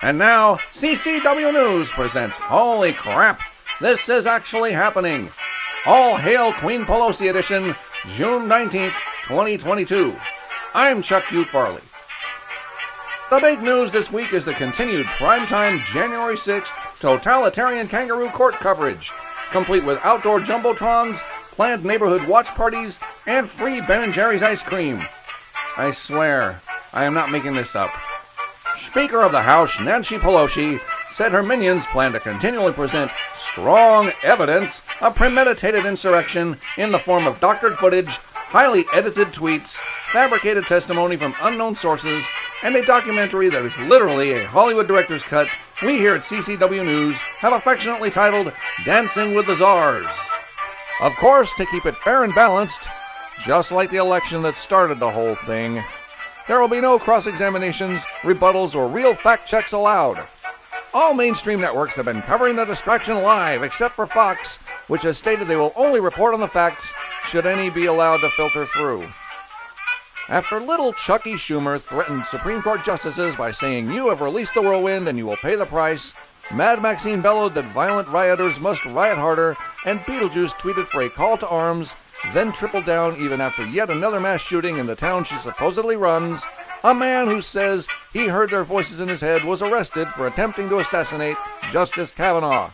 And now, CCW News presents Holy Crap, This Is Actually Happening. All Hail Queen Pelosi edition, June 19th, 2022. I'm Chuck U. Farley. The big news this week is the continued primetime January 6th totalitarian kangaroo court coverage, complete with outdoor jumbotrons, planned neighborhood watch parties, and free Ben & Jerry's ice cream. I swear, I am not making this up. Speaker of the House Nancy Pelosi said her minions plan to continually present strong evidence of premeditated insurrection in the form of doctored footage, highly edited tweets, fabricated testimony from unknown sources, and a documentary that is literally a Hollywood director's cut we here at CCW News have affectionately titled Dancing with the Czars. Of course, to keep it fair and balanced, just like the election that started the whole thing, there will be no cross-examinations, rebuttals, or real fact-checks allowed. All mainstream networks have been covering the distraction live, except for Fox, which has stated they will only report on the facts should any be allowed to filter through. After little Chucky Schumer threatened Supreme Court justices by saying, "You have released the whirlwind and you will pay the price," Mad Maxine bellowed that violent rioters must riot harder, and Beetlejuice tweeted for a call to arms, then tripled down even after yet another mass shooting in the town she supposedly runs. A man who says he heard their voices in his head was arrested for attempting to assassinate Justice Kavanaugh.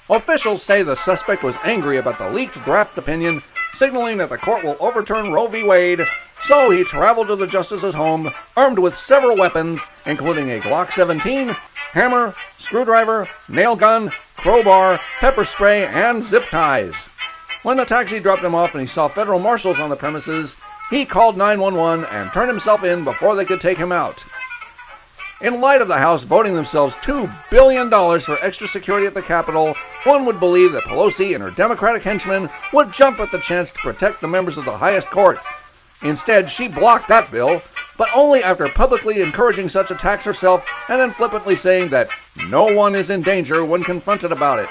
Officials say the suspect was angry about the leaked draft opinion, signaling that the court will overturn Roe v. Wade, so he traveled to the justice's home, armed with several weapons, including a Glock 17, hammer, screwdriver, nail gun, crowbar, pepper spray, and zip ties. When the taxi dropped him off and he saw federal marshals on the premises, he called 911 and turned himself in before they could take him out. In light of the House voting themselves $2 billion for extra security at the Capitol, one would believe that Pelosi and her Democratic henchmen would jump at the chance to protect the members of the highest court. Instead, she blocked that bill, but only after publicly encouraging such attacks herself and then flippantly saying that no one is in danger when confronted about it.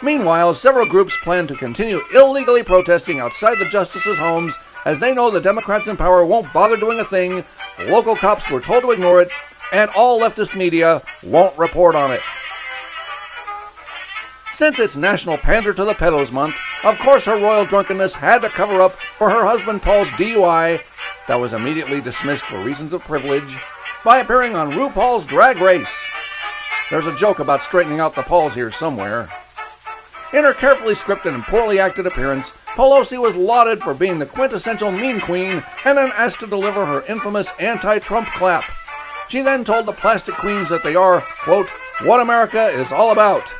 Meanwhile, several groups plan to continue illegally protesting outside the justices' homes as they know the Democrats in power won't bother doing a thing, local cops were told to ignore it, and all leftist media won't report on it. Since it's National Pander to the Pedos Month, of course her royal drunkenness had to cover up for her husband Paul's DUI, that was immediately dismissed for reasons of privilege, by appearing on RuPaul's Drag Race. There's a joke about straightening out the Pauls here somewhere. In her carefully scripted and poorly acted appearance, Pelosi was lauded for being the quintessential mean queen and then asked to deliver her infamous anti-Trump clap. She then told the plastic queens that they are, quote, what America is all about.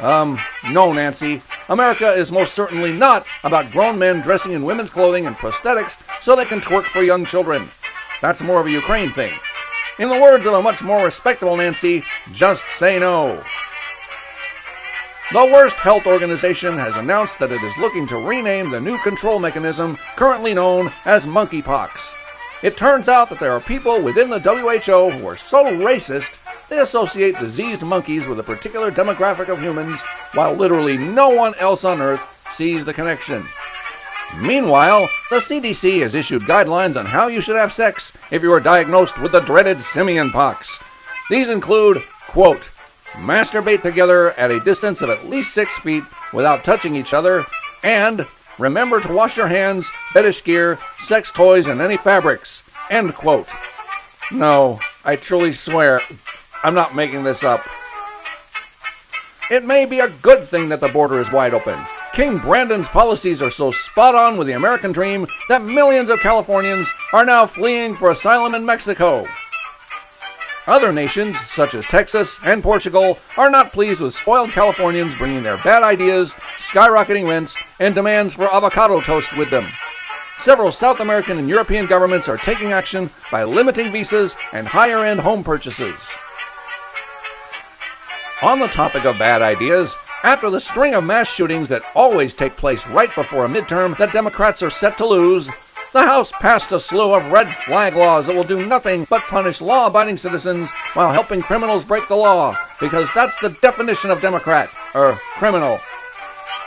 No, Nancy. America is most certainly not about grown men dressing in women's clothing and prosthetics so they can twerk for young children. That's more of a Ukraine thing. In the words of a much more respectable Nancy, just say no. The World Health Organization has announced that it is looking to rename the new control mechanism currently known as monkeypox. It turns out that there are people within the WHO who are so racist they associate diseased monkeys with a particular demographic of humans, while literally no one else on Earth sees the connection. Meanwhile, the CDC has issued guidelines on how you should have sex if you are diagnosed with the dreaded simian pox. These include, quote, masturbate together at a distance of at least 6 feet without touching each other, and remember to wash your hands, fetish gear, sex toys, and any fabrics, end quote. No, I truly swear, I'm not making this up. It may be a good thing that the border is wide open. King Brandon's policies are so spot on with the American dream that millions of Californians are now fleeing for asylum in Mexico. Other nations, such as Texas and Portugal, are not pleased with spoiled Californians bringing their bad ideas, skyrocketing rents, and demands for avocado toast with them. Several South American and European governments are taking action by limiting visas and higher-end home purchases. On the topic of bad ideas, after the string of mass shootings that always take place right before a midterm that Democrats are set to lose, the House passed a slew of red flag laws that will do nothing but punish law-abiding citizens while helping criminals break the law, because that's the definition of Democrat, criminal.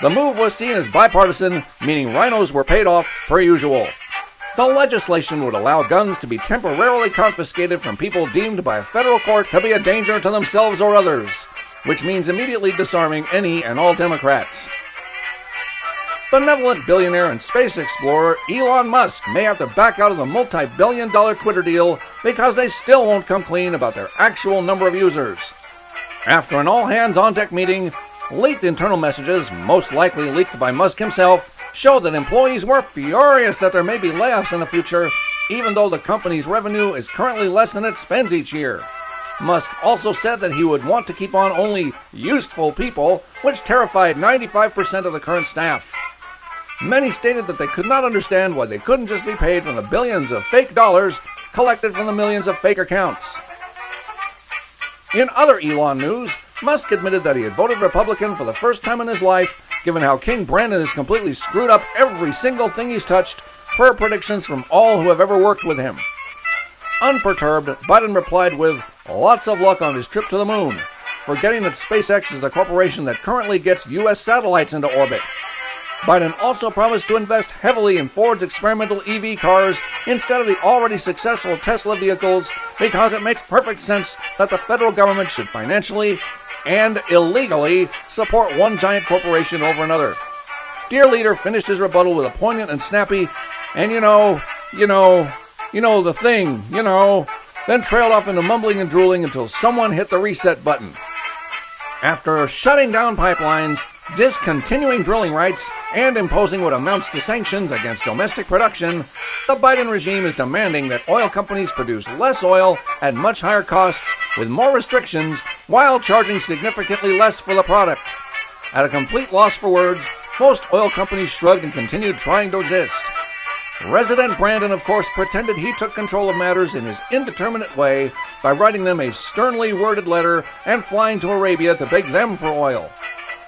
The move was seen as bipartisan, meaning rhinos were paid off per usual. The legislation would allow guns to be temporarily confiscated from people deemed by a federal court to be a danger to themselves or others, which means immediately disarming any and all Democrats. Benevolent billionaire and space explorer Elon Musk may have to back out of the multi-billion-dollar Twitter deal because they still won't come clean about their actual number of users. After an all-hands-on-deck meeting, leaked internal messages, most likely leaked by Musk himself, show that employees were furious that there may be layoffs in the future, even though the company's revenue is currently less than it spends each year. Musk also said that he would want to keep on only useful people, which terrified 95% of the current staff. Many stated that they could not understand why they couldn't just be paid from the billions of fake dollars collected from the millions of fake accounts. In other Elon news, Musk admitted that he had voted Republican for the first time in his life, given how King Brandon has completely screwed up every single thing he's touched, per predictions from all who have ever worked with him. Unperturbed, Biden replied with, "Lots of luck on his trip to the moon," forgetting that SpaceX is the corporation that currently gets U.S. satellites into orbit. Biden also promised to invest heavily in Ford's experimental EV cars instead of the already successful Tesla vehicles because it makes perfect sense that the federal government should financially and illegally support one giant corporation over another. Dear Leader finished his rebuttal with a poignant and snappy, "and you know, the thing, then trailed off into mumbling and drooling until someone hit the reset button. After shutting down pipelines, discontinuing drilling rights, and imposing what amounts to sanctions against domestic production, the Biden regime is demanding that oil companies produce less oil at much higher costs with more restrictions while charging significantly less for the product. At a complete loss for words, most oil companies shrugged and continued trying to exist. Resident Brandon, of course, pretended he took control of matters in his indeterminate way by writing them a sternly worded letter and flying to Arabia to beg them for oil.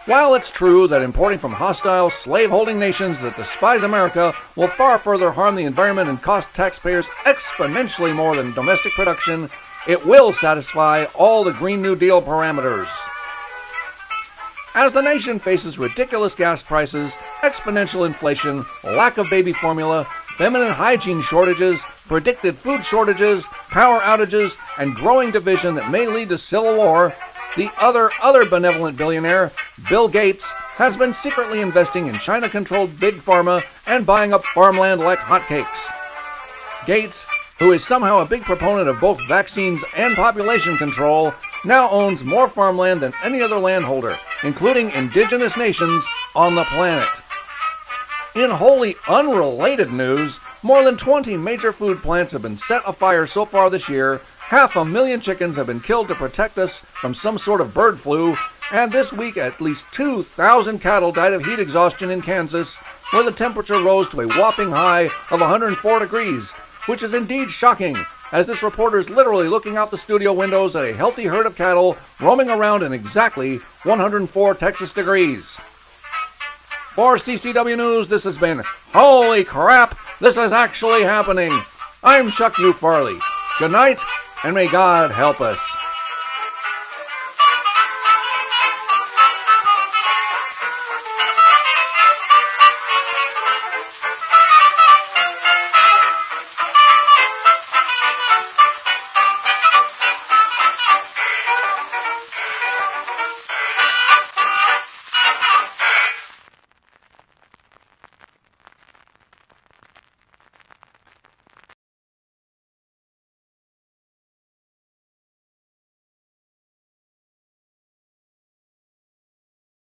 While it's true that importing from hostile, slave-holding nations that despise America will far further harm the environment and cost taxpayers exponentially more than domestic production, it will satisfy all the Green New Deal parameters. As the nation faces ridiculous gas prices, exponential inflation, lack of baby formula, feminine hygiene shortages, predicted food shortages, power outages, and growing division that may lead to civil war, the other benevolent billionaire, Bill Gates, has been secretly investing in China-controlled big pharma and buying up farmland like hotcakes. Gates, who is somehow a big proponent of both vaccines and population control, now owns more farmland than any other landholder, including indigenous nations on the planet. In wholly unrelated news, more than 20 major food plants have been set afire so far this year, 500,000 chickens have been killed to protect us from some sort of bird flu, and this week at least 2,000 cattle died of heat exhaustion in Kansas, where the temperature rose to a whopping high of 104 degrees, which is indeed shocking, as this reporter is literally looking out the studio windows at a healthy herd of cattle roaming around in exactly 104 Texas degrees. For CCW News, this has been Holy Crap, This Is Actually Happening. I'm Chuck U. Farley. Good night, and may God help us.